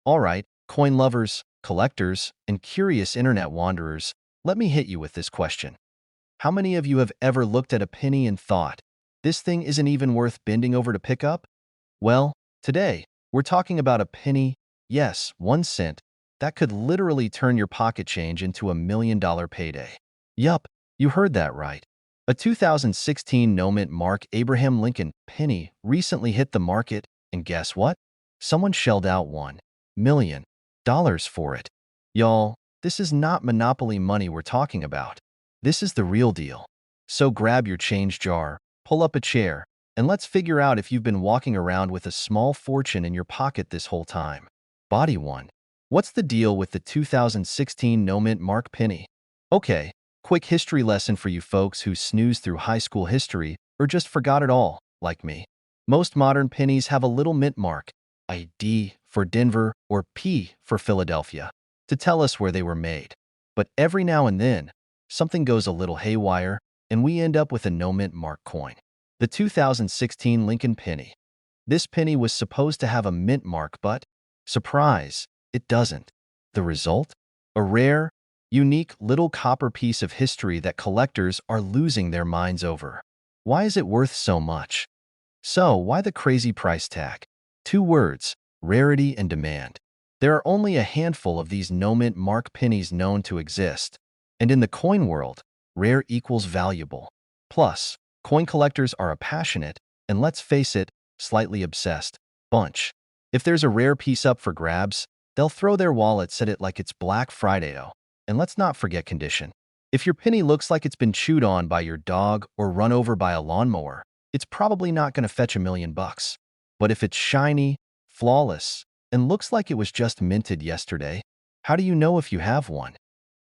Alright, coin lovers, collectors, and curious internet wanderers, let me hit you with this question. How many of you have ever looked at a penny and thought, this thing isn't even worth bending over to pick up? Well, today, we're talking about a penny, yes, 1 cent, that could literally turn your pocket change into a $1 million payday. Yup, you heard that right. A 2016 no-mint Mark Abraham Lincoln penny recently hit the market, and guess what? Someone shelled out $1 million for it. Y'all, this is not monopoly money we're talking about. This is the real deal. So grab your change jar, pull up a chair, and let's figure out if you've been walking around with a small fortune in your pocket this whole time. Body 1. What's the deal with the 2016 no-mint Mark penny? Okay, quick history lesson for you folks who snoozed through high school history or just forgot it all, like me. Most modern pennies have a little mint mark, a D for Denver or P for Philadelphia, to tell us where they were made. But every now and then, something goes a little haywire, and we end up with a no-mint mark coin. The 2016 Lincoln penny. This penny was supposed to have a mint mark, but, surprise, it doesn't. The result? A rare, unique little copper piece of history that collectors are losing their minds over. Why is it worth so much? So, why the crazy price tag? 2 words, rarity and demand. There are only a handful of these no-mint mark pennies known to exist, and in the coin world, rare equals valuable. Plus, coin collectors are a passionate, and let's face it, slightly obsessed, bunch. If there's a rare piece up for grabs, they'll throw their wallets at it like it's Black Friday-o. And let's not forget condition. If your penny looks like it's been chewed on by your dog or run over by a lawnmower, it's probably not going to fetch $1 million. But if it's shiny, flawless, and looks like it was just minted yesterday, how do you know if you have one?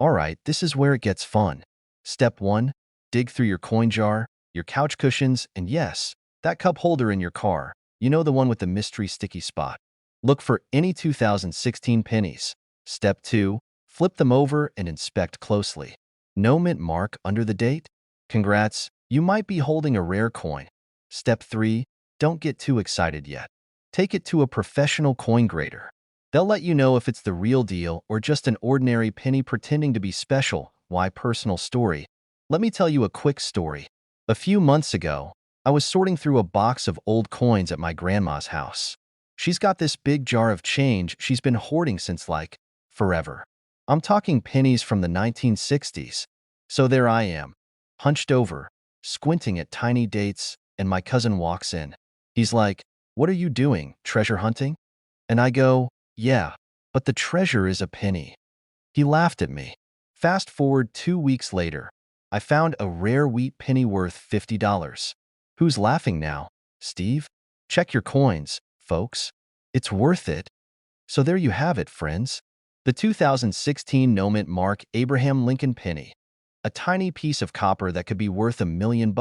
Alright, this is where it gets fun. Step 1. Dig through your coin jar, your couch cushions, and yes, that cup holder in your car. You know, the one with the mystery sticky spot. Look for any 2016 pennies. Step 2. Flip them over and inspect closely. No mint mark under the date? Congrats, you might be holding a rare coin. Step 3. Don't get too excited yet. Take it to a professional coin grader. They'll let you know if it's the real deal or just an ordinary penny pretending to be special. Why personal story? Let me tell you a quick story. A few months ago, I was sorting through a box of old coins at my grandma's house. She's got this big jar of change she's been hoarding since, like, forever. I'm talking pennies from the 1960s. So there I am, hunched over, squinting at tiny dates, and my cousin walks in. He's like, "What are you doing, treasure hunting?" And I go, "Yeah, but the treasure is a penny." He laughed at me. Fast forward 2 weeks later, I found a rare wheat penny worth $50. Who's laughing now? Steve? Check your coins, folks. It's worth it. So there you have it, friends. The 2016 no-mint Mark Abraham Lincoln penny. A tiny piece of copper that could be worth $1 million.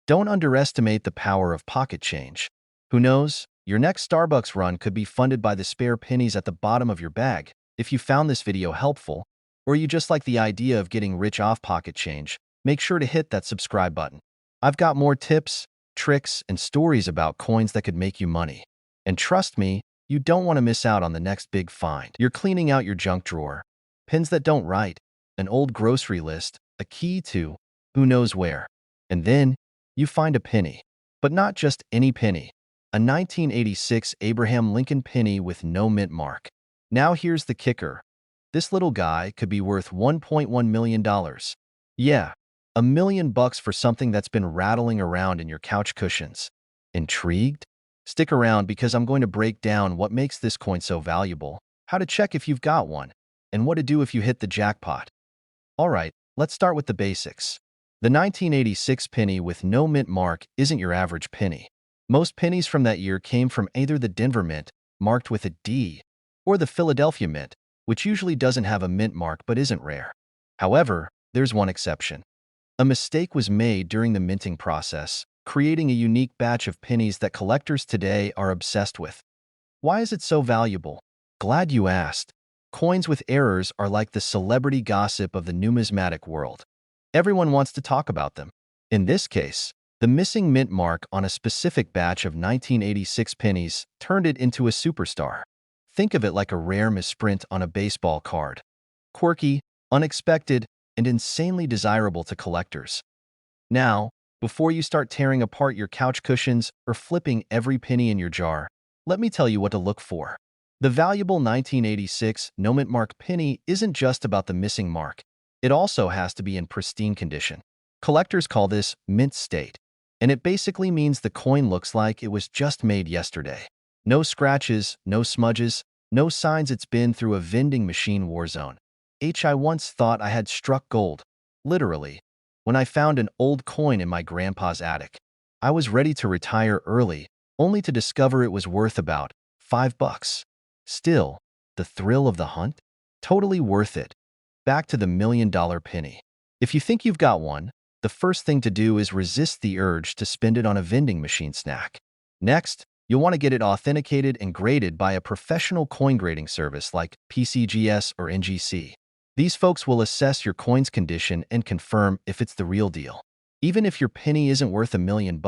Don't underestimate the power of pocket change. Who knows? Your next Starbucks run could be funded by the spare pennies at the bottom of your bag. If you found this video helpful, or you just like the idea of getting rich off pocket change, make sure to hit that subscribe button. I've got more tips, tricks, and stories about coins that could make you money. And trust me, you don't want to miss out on the next big find. You're cleaning out your junk drawer, pins that don't write, an old grocery list, a key to who knows where. And then you find a penny. But not just any penny. A 1986 Abraham Lincoln penny with no mint mark. Now here's the kicker. This little guy could be worth $1.1 million. Yeah, $1 million for something that's been rattling around in your couch cushions. Intrigued? Stick around because I'm going to break down what makes this coin so valuable, how to check if you've got one, and what to do if you hit the jackpot. Alright, let's start with the basics. The 1986 penny with no mint mark isn't your average penny. Most pennies from that year came from either the Denver Mint, marked with a D, or the Philadelphia Mint, which usually doesn't have a mint mark but isn't rare. However, there's one exception. A mistake was made during the minting process, creating a unique batch of pennies that collectors today are obsessed with. Why is it so valuable? Glad you asked. Coins with errors are like the celebrity gossip of the numismatic world. Everyone wants to talk about them. In this case, the missing mint mark on a specific batch of 1986 pennies turned it into a superstar. Think of it like a rare misprint on a baseball card. Quirky, unexpected, and insanely desirable to collectors. Now, before you start tearing apart your couch cushions or flipping every penny in your jar, let me tell you what to look for. The valuable 1986 no mint mark penny isn't just about the missing mark. It also has to be in pristine condition. Collectors call this mint state, and it basically means the coin looks like it was just made yesterday. No scratches, no smudges, no signs it's been through a vending machine war zone. I once thought I had struck gold, literally, when I found an old coin in my grandpa's attic. I was ready to retire early, only to discover it was worth about $5. Still, the thrill of the hunt? Totally worth it. Back to the $1 million penny. If you think you've got one, the first thing to do is resist the urge to spend it on a vending machine snack. Next, you'll want to get it authenticated and graded by a professional coin grading service like PCGS or NGC. These folks will assess your coin's condition and confirm if it's the real deal. Even if your penny isn't worth $1 million,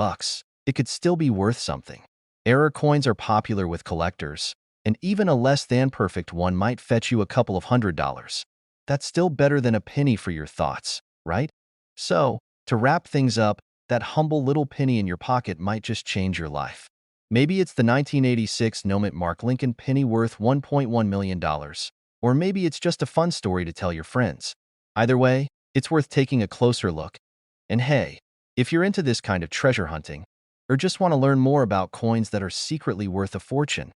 it could still be worth something. Error coins are popular with collectors, and even a less-than-perfect one might fetch you a couple of $100s. That's still better than a penny for your thoughts, right? So, to wrap things up, that humble little penny in your pocket might just change your life. Maybe it's the 1986 no mint mark Lincoln penny worth $1.1 million. Or maybe it's just a fun story to tell your friends. Either way, it's worth taking a closer look. And hey, if you're into this kind of treasure hunting, or just want to learn more about coins that are secretly worth a fortune,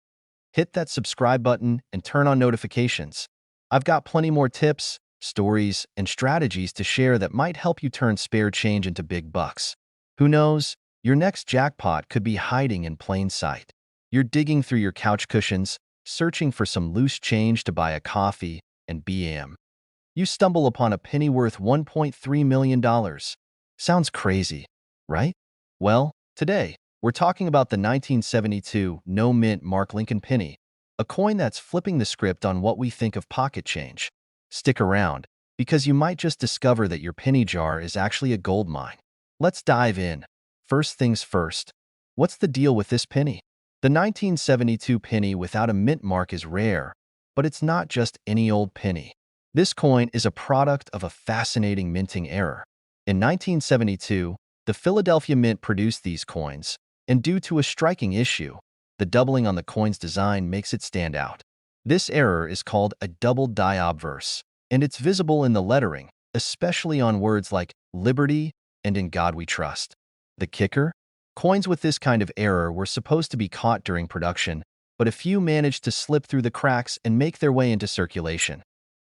hit that subscribe button and turn on notifications. I've got plenty more tips, stories, and strategies to share that might help you turn spare change into big bucks. Who knows, your next jackpot could be hiding in plain sight. You're digging through your couch cushions, searching for some loose change to buy a coffee, and bam, you stumble upon a penny worth $1.3 million. Sounds crazy, right? Well, today, we're talking about the 1972 no mint mark Lincoln penny, a coin that's flipping the script on what we think of pocket change. Stick around, because you might just discover that your penny jar is actually a gold mine. Let's dive in. First things first, what's the deal with this penny? The 1972 penny without a mint mark is rare, but it's not just any old penny. This coin is a product of a fascinating minting error. In 1972, the Philadelphia Mint produced these coins, and due to a striking issue, the doubling on the coin's design makes it stand out. This error is called a double die obverse, and it's visible in the lettering, especially on words like liberty and in God we trust. The kicker? Coins with this kind of error were supposed to be caught during production, but a few managed to slip through the cracks and make their way into circulation.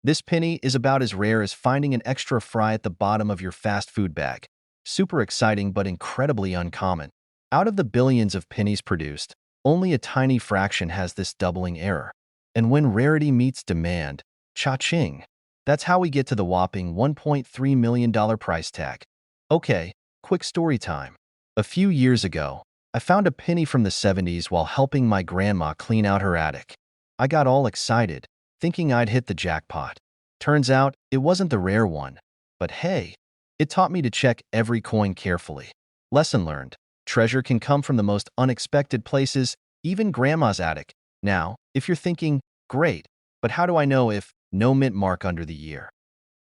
This penny is about as rare as finding an extra fry at the bottom of your fast food bag. Super exciting but incredibly uncommon. Out of the billions of pennies produced, only a tiny fraction has this doubling error. And when rarity meets demand, cha-ching. That's how we get to the whopping $1.3 million price tag. Okay, quick story time. A few years ago, I found a penny from the 70s while helping my grandma clean out her attic. I got all excited, thinking I'd hit the jackpot. Turns out, it wasn't the rare one. But hey, it taught me to check every coin carefully. Lesson learned. Treasure can come from the most unexpected places, even grandma's attic. Now, if you're thinking, great, but how do I know if no mint mark under the year?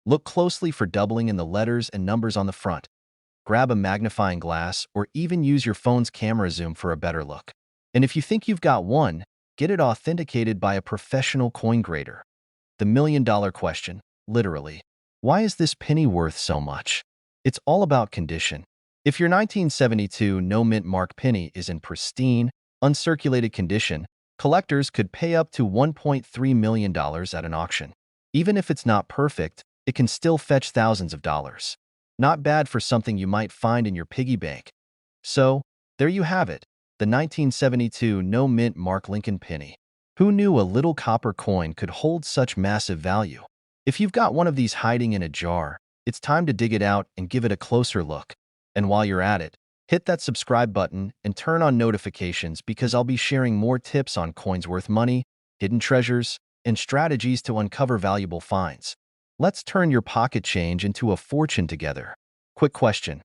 Look closely for doubling in the letters and numbers on the front. Grab a magnifying glass or even use your phone's camera zoom for a better look. And if you think you've got one, get it authenticated by a professional coin grader. The million-dollar question, literally. Why is this penny worth so much? It's all about condition. If your 1972 no mint mark penny is in pristine, uncirculated condition, collectors could pay up to $1.3 million at an auction. Even if it's not perfect, it can still fetch thousands of dollars. Not bad for something you might find in your piggy bank. So, there you have it, the 1972 no mint mark Lincoln penny. Who knew a little copper coin could hold such massive value? If you've got one of these hiding in a jar, it's time to dig it out and give it a closer look. And while you're at it, hit that subscribe button and turn on notifications because I'll be sharing more tips on coins worth money, hidden treasures, and strategies to uncover valuable finds. Let's turn your pocket change into a fortune together. Quick question.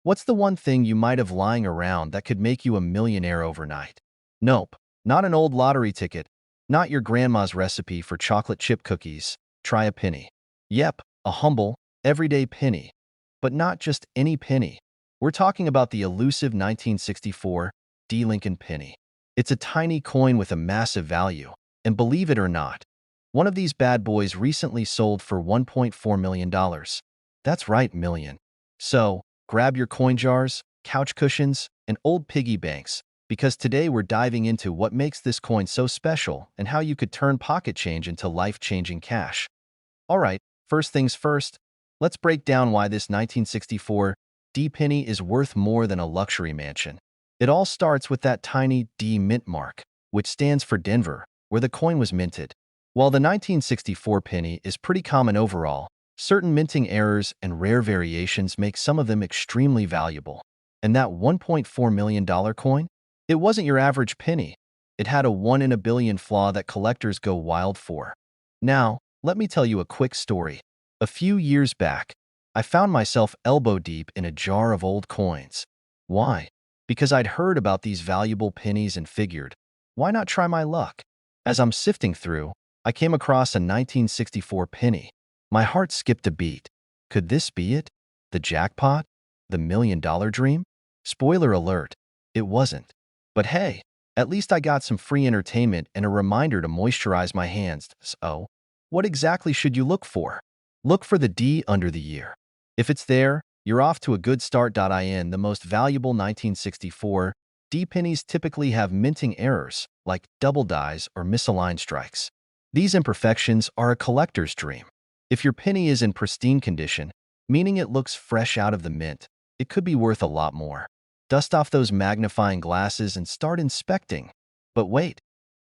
What's the one thing you might have lying around that could make you a millionaire overnight? Nope, not an old lottery ticket. Not your grandma's recipe for chocolate chip cookies. Try a penny. Yep, a humble, everyday penny. But not just any penny. We're talking about the elusive 1964 D. Lincoln penny. It's a tiny coin with a massive value. And believe it or not, one of these bad boys recently sold for $1.4 million. That's right, million. So, grab your coin jars, couch cushions, and old piggy banks, because today we're diving into what makes this coin so special and how you could turn pocket change into life-changing cash. Alright, first things first, let's break down why this 1964 D penny is worth more than a luxury mansion. It all starts with that tiny D mint mark, which stands for Denver, where the coin was minted. While the 1964 penny is pretty common overall, certain minting errors and rare variations make some of them extremely valuable. And that $1.4 million coin? It wasn't your average penny. It had a 1 in a billion flaw that collectors go wild for. Now, let me tell you a quick story. A few years back, I found myself elbow deep in a jar of old coins. Why? Because I'd heard about these valuable pennies and figured, why not try my luck? As I'm sifting through, I came across a 1964 penny. My heart skipped a beat. Could this be it? The jackpot? The $1 million dream? Spoiler alert, it wasn't. But hey, at least I got some free entertainment and a reminder to moisturize my hands. So, what exactly should you look for? Look for the D under the year. If it's there, you're off to a good start. In the most valuable 1964 D pennies typically have minting errors, like double dies or misaligned strikes. These imperfections are a collector's dream. If your penny is in pristine condition, meaning it looks fresh out of the mint, it could be worth a lot more. Dust off those magnifying glasses and start inspecting. But wait,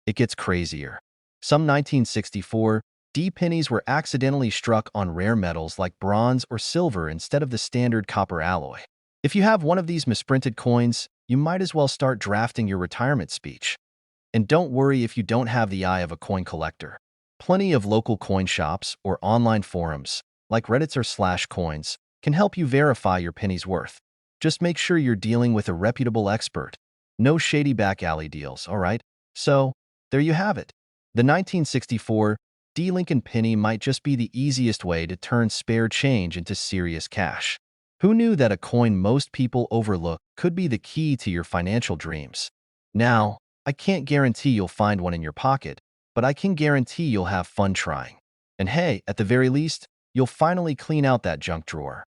it gets crazier. Some 1964 D pennies were accidentally struck on rare metals like bronze or silver instead of the standard copper alloy. If you have one of these misprinted coins, you might as well start drafting your retirement speech. And don't worry if you don't have the eye of a coin collector. Plenty of local coin shops or online forums, like Reddit or Slash Coins, can help you verify your penny's worth. Just make sure you're dealing with a reputable expert. No shady back alley deals, alright? So, there you have it. The 1964 D. Lincoln penny might just be the easiest way to turn spare change into serious cash. Who knew that a coin most people overlook could be the key to your financial dreams? Now, I can't guarantee you'll find one in your pocket, but I can guarantee you'll have fun trying. And hey, at the very least, you'll finally clean out that junk drawer.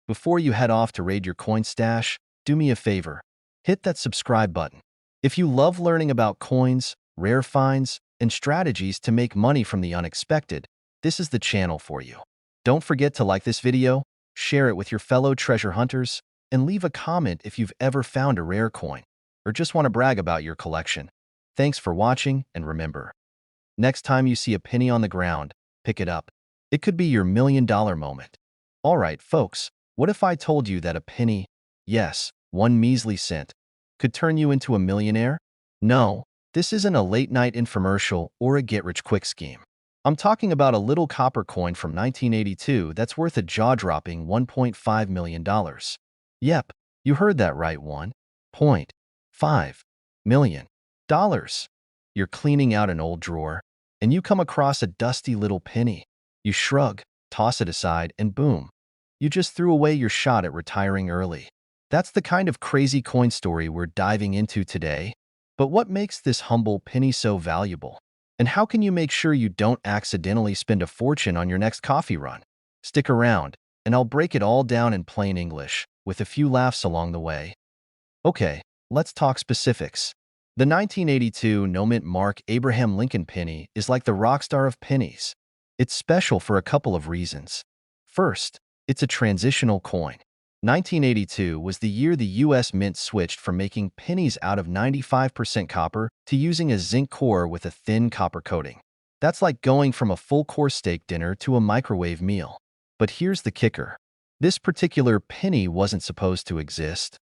Before you head off to raid your coin stash, do me a favor. Hit that subscribe button. If you love learning about coins, rare finds, and strategies to make money from the unexpected, this is the channel for you. Don't forget to like this video, share it with your fellow treasure hunters, and leave a comment if you've ever found a rare coin or just want to brag about your collection. Thanks for watching, and remember, next time you see a penny on the ground, pick it up. It could be your $1 million moment. Alright, folks, what if I told you that a penny, yes, one measly cent, could turn you into a millionaire? No, this isn't a late-night infomercial or a get-rich-quick scheme. I'm talking about a little copper coin from 1982 that's worth a jaw-dropping $1.5 million. Yep, you heard that right, $1.5 million. You're cleaning out an old drawer, and you come across a dusty little penny. You shrug, toss it aside, and boom, you just threw away your shot at retiring early. That's the kind of crazy coin story we're diving into today. But what makes this humble penny so valuable? And how can you make sure you don't accidentally spend a fortune on your next coffee run? Stick around, and I'll break it all down in plain English, with a few laughs along the way. Okay, let's talk specifics. The 1982 no-mint mark Abraham Lincoln penny is like the rock star of pennies. It's special for a couple of reasons. First, it's a transitional coin. 1982 was the year the U.S. Mint switched from making pennies out of 95% copper to using a zinc core with a thin copper coating. That's like going from a full-course steak dinner to a microwave meal. But here's the kicker. This particular penny wasn't supposed to exist.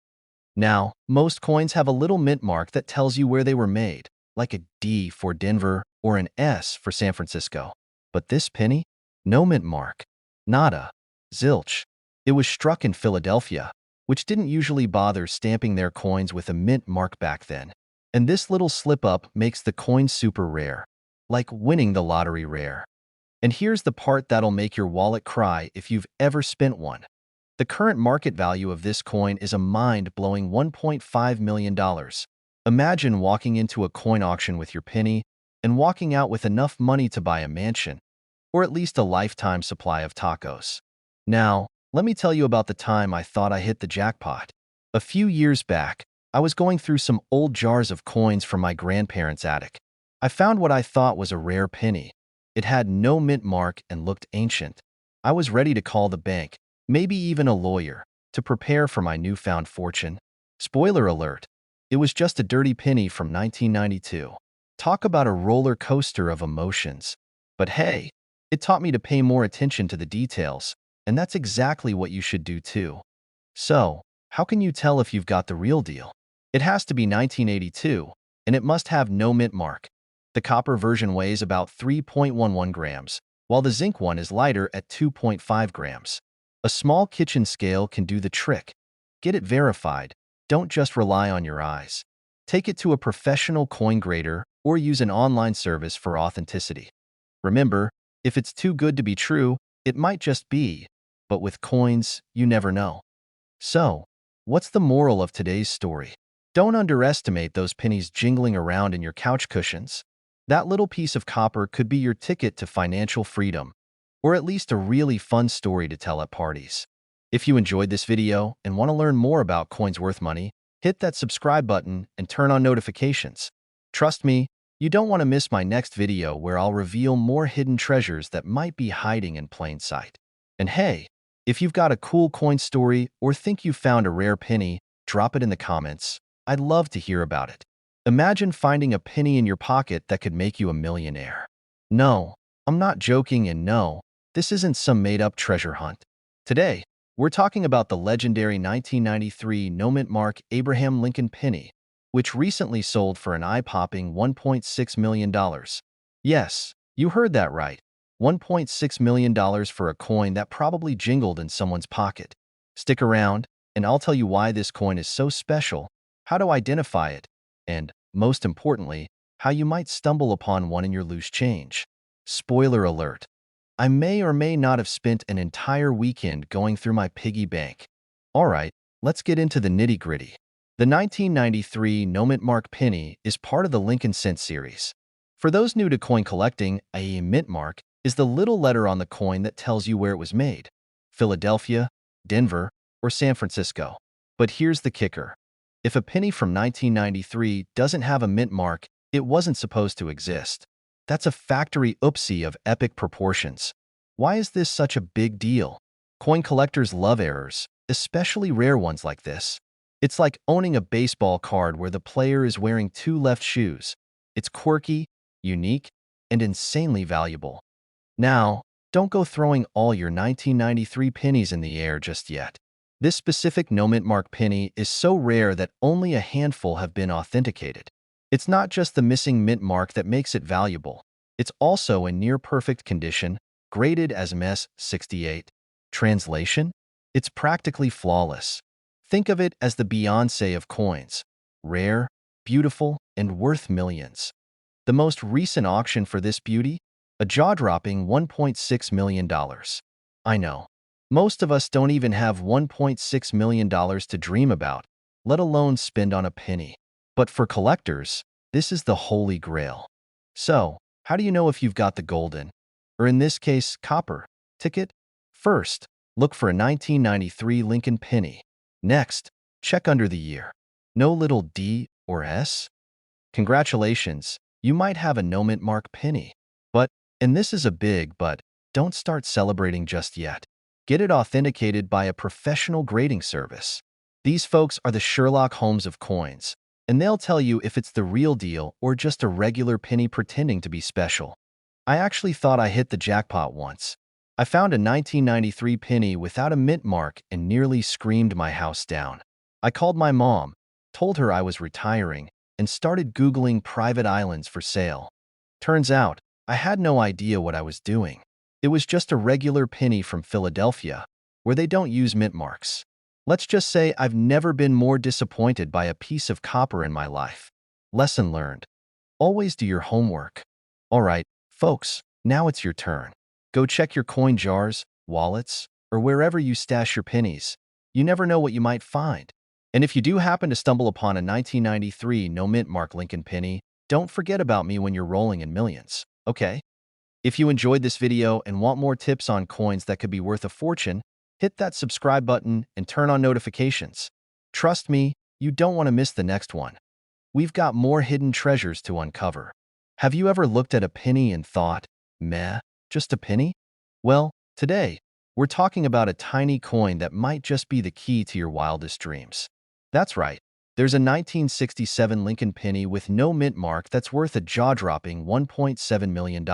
Now, most coins have a little mint mark that tells you where they were made, like a D for Denver or an S for San Francisco. But this penny? No mint mark. Nada. Zilch. It was struck in Philadelphia, which didn't usually bother stamping their coins with a mint mark back then. And this little slip-up makes the coin super rare. like winning the lottery rare. And here's the part that'll make your wallet cry if you've ever spent one. The current market value of this coin is a mind-blowing $1.5 million. Imagine walking into a coin auction with your penny and walking out with enough money to buy a mansion, or at least a lifetime supply of tacos. Now, let me tell you about the time I thought I hit the jackpot. A few years back, I was going through some old jars of coins from my grandparents' attic. I found what I thought was a rare penny. It had no mint mark and looked ancient. I was ready to call the bank, maybe even a lawyer, to prepare for my newfound fortune. Spoiler alert, it was just a dirty penny from 1992. Talk about a roller coaster of emotions. But hey, it taught me to pay more attention to the details, and that's exactly what you should do too. So, how can you tell if you've got the real deal? It has to be 1982, and it must have no mint mark. The copper version weighs about 3.11 grams, while the zinc one is lighter at 2.5 grams. A small kitchen scale can do the trick. Get it verified. Don't just rely on your eyes. Take it to a professional coin grader or use an online service for authenticity. Remember, if it's too good to be true, it might just be. But with coins, you never know. So, what's the moral of today's story? Don't underestimate those pennies jingling around in your couch cushions. That little piece of copper could be your ticket to financial freedom, or at least a really fun story to tell at parties. If you enjoyed this video and want to learn more about coins worth money, hit that subscribe button and turn on notifications. Trust me, you don't want to miss my next video where I'll reveal more hidden treasures that might be hiding in plain sight. And hey, if you've got a cool coin story or think you found a rare penny, drop it in the comments. I'd love to hear about it. Imagine finding a penny in your pocket that could make you a millionaire. No, I'm not joking, and no, this isn't some made-up treasure hunt. Today, we're talking about the legendary 1993 no-mint mark Abraham Lincoln penny, which recently sold for an eye-popping $1.6 million. Yes, you heard that right. $1.6 million for a coin that probably jingled in someone's pocket. Stick around, and I'll tell you why this coin is so special, how to identify it, and, most importantly, how you might stumble upon one in your loose change. Spoiler alert. I may or may not have spent an entire weekend going through my piggy bank. Alright, let's get into the nitty-gritty. The 1993 no-mint mark penny is part of the Lincoln Cent series. For those new to coin collecting, a mint mark is the little letter on the coin that tells you where it was made: Philadelphia, Denver, or San Francisco. But here's the kicker. If a penny from 1993 doesn't have a mint mark, it wasn't supposed to exist. That's a factory oopsie of epic proportions. Why is this such a big deal? Coin collectors love errors, especially rare ones like this. It's like owning a baseball card where the player is wearing two left shoes. It's quirky, unique, and insanely valuable. Now, don't go throwing all your 1993 pennies in the air just yet. This specific no-mint mark penny is so rare that only a handful have been authenticated. It's not just the missing mint mark that makes it valuable. It's also in near-perfect condition, graded as MS 68. Translation? It's practically flawless. Think of it as the Beyoncé of coins. Rare, beautiful, and worth millions. The most recent auction for this beauty? A jaw-dropping $1.6 million. I know. Most of us don't even have $1.6 million to dream about, let alone spend on a penny. But for collectors, this is the holy grail. So, how do you know if you've got the golden, or in this case, copper, ticket? First, look for a 1993 Lincoln penny. Next, check under the year. No little D or S? Congratulations, you might have a no-mint mark penny. But, and this is a big but, don't start celebrating just yet. Get it authenticated by a professional grading service. These folks are the Sherlock Holmes of coins, and they'll tell you if it's the real deal or just a regular penny pretending to be special. I actually thought I hit the jackpot once. I found a 1993 penny without a mint mark and nearly screamed my house down. I called my mom, told her I was retiring, and started Googling private islands for sale. Turns out, I had no idea what I was doing. It was just a regular penny from Philadelphia, where they don't use mint marks. Let's just say I've never been more disappointed by a piece of copper in my life. Lesson learned. Always do your homework. All right, folks, now it's your turn. Go check your coin jars, wallets, or wherever you stash your pennies. You never know what you might find. And if you do happen to stumble upon a 1993 no mint mark Lincoln penny, don't forget about me when you're rolling in millions, okay? If you enjoyed this video and want more tips on coins that could be worth a fortune, hit that subscribe button and turn on notifications. Trust me, you don't want to miss the next one. We've got more hidden treasures to uncover. Have you ever looked at a penny and thought, meh, just a penny? Well, today, we're talking about a tiny coin that might just be the key to your wildest dreams. That's right. There's a 1967 Lincoln penny with no mint mark that's worth a jaw-dropping $1.7 million.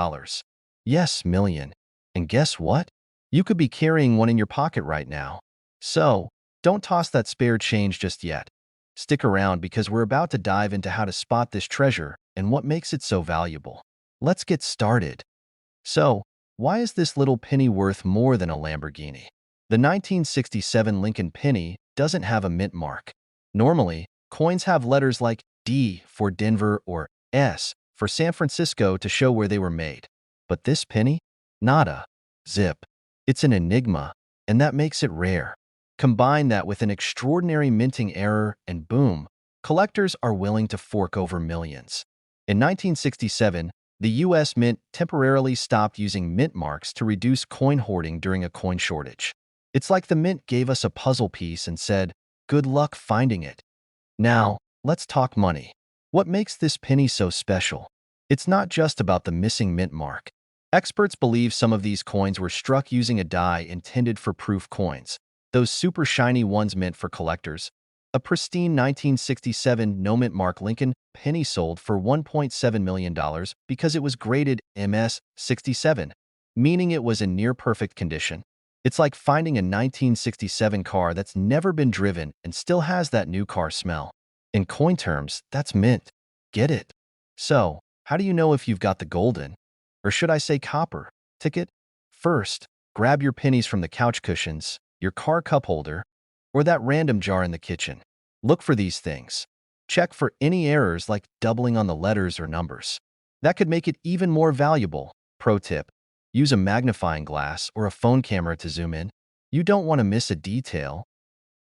Yes, million. And guess what? You could be carrying one in your pocket right now. So, don't toss that spare change just yet. Stick around because we're about to dive into how to spot this treasure and what makes it so valuable. Let's get started. So, why is this little penny worth more than a Lamborghini? The 1967 Lincoln penny doesn't have a mint mark. Normally, coins have letters like D for Denver or S for San Francisco to show where they were made. But this penny? Nada. Zip. It's an enigma, and that makes it rare. Combine that with an extraordinary minting error, and boom, collectors are willing to fork over millions. In 1967, the U.S. Mint temporarily stopped using mint marks to reduce coin hoarding during a coin shortage. It's like the mint gave us a puzzle piece and said, good luck finding it. Now, let's talk money. What makes this penny so special? It's not just about the missing mint mark. Experts believe some of these coins were struck using a die intended for proof coins, those super shiny ones meant for collectors. A pristine 1967 no mint mark Lincoln penny sold for $1.7 million because it was graded MS-67, meaning it was in near-perfect condition. It's like finding a 1967 car that's never been driven and still has that new car smell. In coin terms, that's mint. Get it? So, how do you know if you've got the golden, or should I say copper, ticket? First, grab your pennies from the couch cushions, your car cup holder, or that random jar in the kitchen. Look for these things. Check for any errors like doubling on the letters or numbers. That could make it even more valuable. Pro tip: use a magnifying glass or a phone camera to zoom in. You don't want to miss a detail.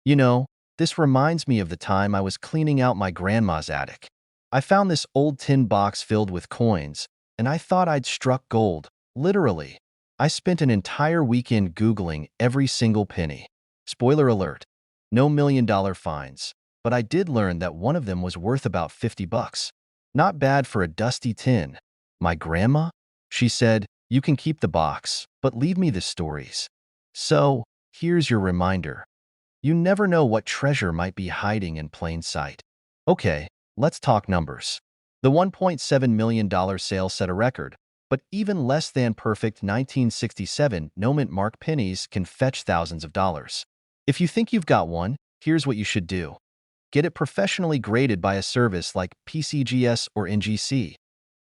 You know, this reminds me of the time I was cleaning out my grandma's attic. I found this old tin box filled with coins, and I thought I'd struck gold, literally. I spent an entire weekend Googling every single penny. Spoiler alert, no million-dollar finds, but I did learn that one of them was worth about 50 bucks. Not bad for a dusty tin. My grandma? She said, you can keep the box, but leave me the stories. So, here's your reminder. You never know what treasure might be hiding in plain sight. Okay, let's talk numbers. The $1.7 million sale set a record, but even less than perfect 1967 no mint mark pennies can fetch thousands of dollars. If you think you've got one, here's what you should do. Get it professionally graded by a service like PCGS or NGC.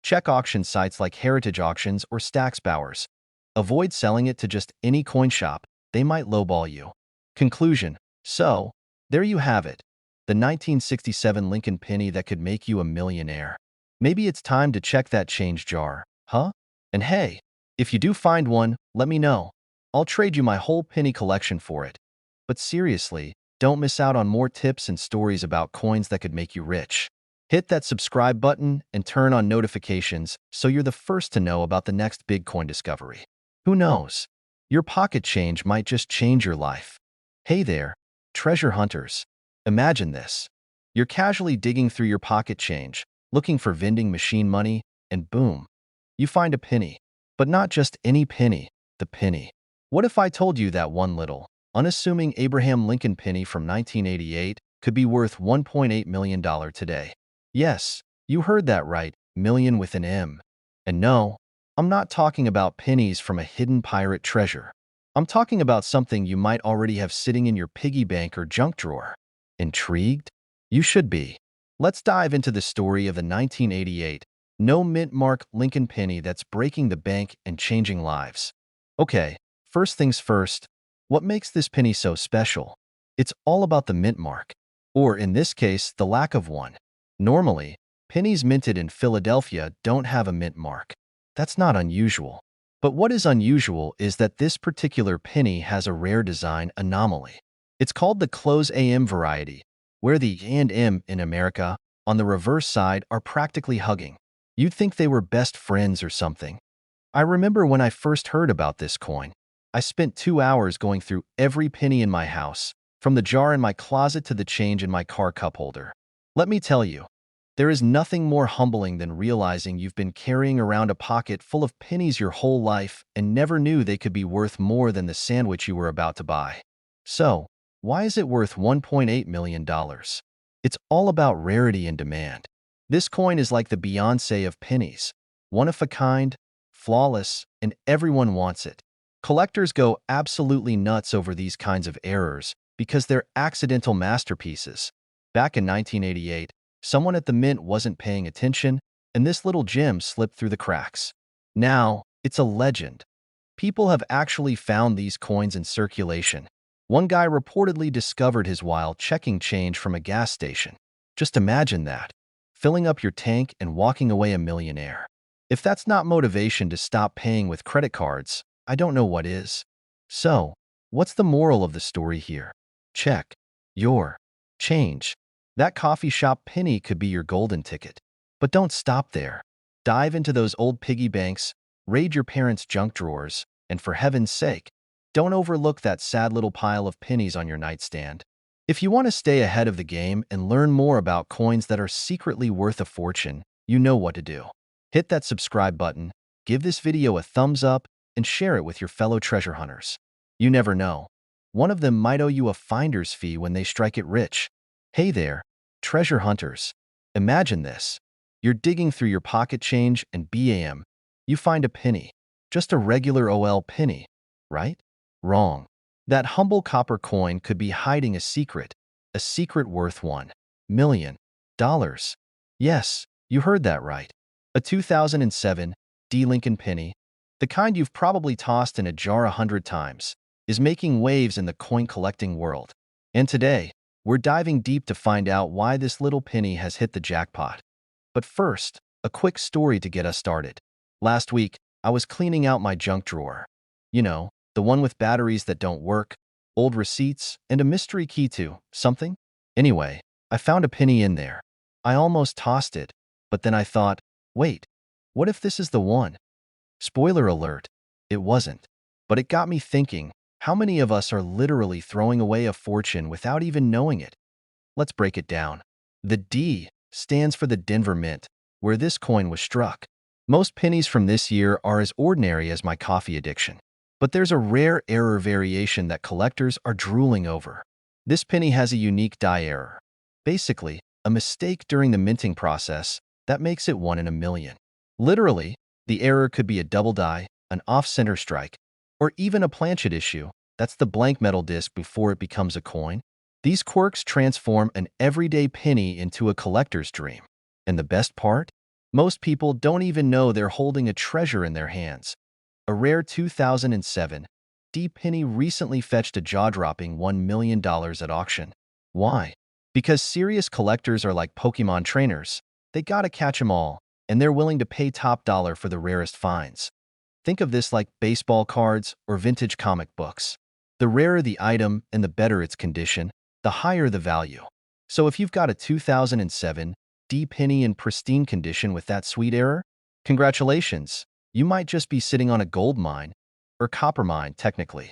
Check auction sites like Heritage Auctions or Stax Bowers. Avoid selling it to just any coin shop. They might lowball you. Conclusion. So, there you have it. The 1967 Lincoln penny that could make you a millionaire. Maybe it's time to check that change jar, huh? And hey, if you do find one, let me know. I'll trade you my whole penny collection for it. But seriously, don't miss out on more tips and stories about coins that could make you rich. Hit that subscribe button and turn on notifications so you're the first to know about the next big coin discovery. Who knows? Your pocket change might just change your life. Hey there, treasure hunters. Imagine this. You're casually digging through your pocket change, looking for vending machine money, and boom, you find a penny. But not just any penny, the penny. What if I told you that one little, unassuming Abraham Lincoln penny from 1988 could be worth $1.8 million today? Yes, you heard that right, million with an M. And no, I'm not talking about pennies from a hidden pirate treasure. I'm talking about something you might already have sitting in your piggy bank or junk drawer. Intrigued? You should be. Let's dive into the story of the 1988 no mint mark Lincoln penny that's breaking the bank and changing lives. Okay, first things first, what makes this penny so special? It's all about the mint mark, or in this case, the lack of one. Normally, pennies minted in Philadelphia don't have a mint mark. That's not unusual. But what is unusual is that this particular penny has a rare design anomaly. It's called the close AM variety, where the and M in America on the reverse side are practically hugging. You'd think they were best friends or something. I remember when I first heard about this coin. I spent 2 hours going through every penny in my house, from the jar in my closet to the change in my car cup holder. Let me tell you, there is nothing more humbling than realizing you've been carrying around a pocket full of pennies your whole life and never knew they could be worth more than the sandwich you were about to buy. So, why is it worth $1.8 million? It's all about rarity and demand. This coin is like the Beyoncé of pennies, one of a kind, flawless, and everyone wants it. Collectors go absolutely nuts over these kinds of errors because they're accidental masterpieces. Back in 1988, someone at the mint wasn't paying attention, and this little gem slipped through the cracks. Now, it's a legend. People have actually found these coins in circulation. One guy reportedly discovered his while checking change from a gas station. Just imagine that, filling up your tank and walking away a millionaire. If that's not motivation to stop paying with credit cards, I don't know what is. So, what's the moral of the story here? Check your change. That coffee shop penny could be your golden ticket. But don't stop there. Dive into those old piggy banks, raid your parents' junk drawers, and for heaven's sake, don't overlook that sad little pile of pennies on your nightstand. If you want to stay ahead of the game and learn more about coins that are secretly worth a fortune, you know what to do. Hit that subscribe button, give this video a thumbs up, and share it with your fellow treasure hunters. You never know. One of them might owe you a finder's fee when they strike it rich. Hey there, treasure hunters. Imagine this. You're digging through your pocket change and BAM. You find a penny. Just a regular OL penny, right? Wrong. That humble copper coin could be hiding a secret worth $1 million. Yes, you heard that right. A 2007 D. Lincoln penny, the kind you've probably tossed in a jar 100 times, is making waves in the coin collecting world. And today, we're diving deep to find out why this little penny has hit the jackpot. But first, a quick story to get us started. Last week, I was cleaning out my junk drawer. You know, the one with batteries that don't work, old receipts, and a mystery key to something. Anyway, I found a penny in there. I almost tossed it, but then I thought, wait, what if this is the one? Spoiler alert, it wasn't. But it got me thinking, how many of us are literally throwing away a fortune without even knowing it? Let's break it down. The D stands for the Denver Mint, where this coin was struck. Most pennies from this year are as ordinary as my coffee addiction. But there's a rare error variation that collectors are drooling over. This penny has a unique die error. Basically, a mistake during the minting process that makes it 1 in a million. Literally, the error could be a double die, an off-center strike, or even a planchet issue. That's the blank metal disc before it becomes a coin. These quirks transform an everyday penny into a collector's dream. And the best part? Most people don't even know they're holding a treasure in their hands. A rare 2007 D penny recently fetched a jaw-dropping $1 million at auction. Why? Because serious collectors are like Pokemon trainers. They gotta catch 'em all, and they're willing to pay top dollar for the rarest finds. Think of this like baseball cards or vintage comic books. The rarer the item and the better its condition, the higher the value. So if you've got a 2007 D penny in pristine condition with that sweet error, congratulations. You might just be sitting on a gold mine, or copper mine technically.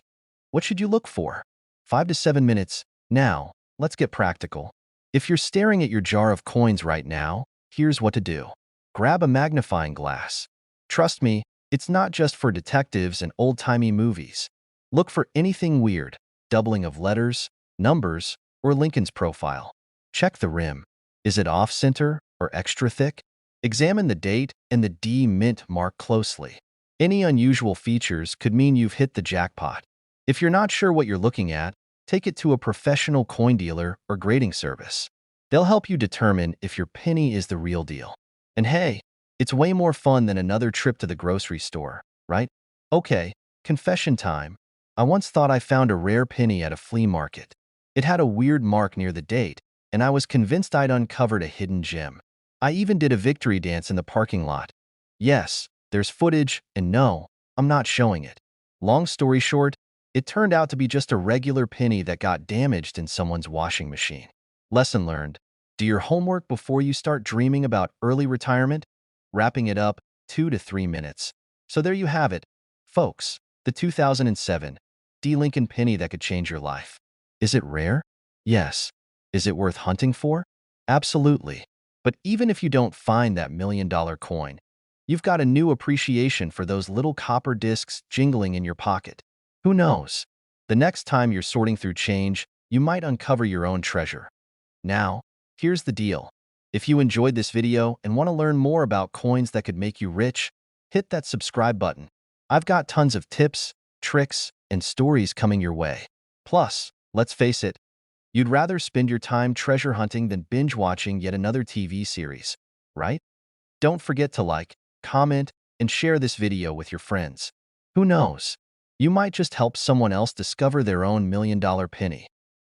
What should you look for? 5 to 7 minutes. Now, let's get practical. If you're staring at your jar of coins right now, here's what to do. Grab a magnifying glass. Trust me, it's not just for detectives and old-timey movies. Look for anything weird, doubling of letters, numbers, or Lincoln's profile. Check the rim. Is it off-center or extra thick? Examine the date and the D mint mark closely. Any unusual features could mean you've hit the jackpot. If you're not sure what you're looking at, take it to a professional coin dealer or grading service. They'll help you determine if your penny is the real deal. And hey, it's way more fun than another trip to the grocery store, right? Okay, confession time. I once thought I found a rare penny at a flea market. It had a weird mark near the date, and I was convinced I'd uncovered a hidden gem. I even did a victory dance in the parking lot. Yes, There's footage, and no, I'm not showing it. Long story short, it turned out to be just a regular penny that got damaged in someone's washing machine. Lesson learned. Do your homework before you start dreaming about early retirement. Wrapping it up, 2 to 3 minutes. So there you have it, folks. The 2007 D. Lincoln penny that could change your life. Is it rare? Yes. Is it worth hunting for? Absolutely. But even if you don't find that $1 million coin, you've got a new appreciation for those little copper discs jingling in your pocket. Who knows? The next time you're sorting through change, you might uncover your own treasure. Now, here's the deal. If you enjoyed this video and want to learn more about coins that could make you rich, hit that subscribe button. I've got tons of tips, tricks, and stories coming your way. Plus, let's face it, you'd rather spend your time treasure hunting than binge watching yet another TV series, right? Don't forget to like, comment, and share this video with your friends. Who knows? You might just help someone else discover their own $1 million penny.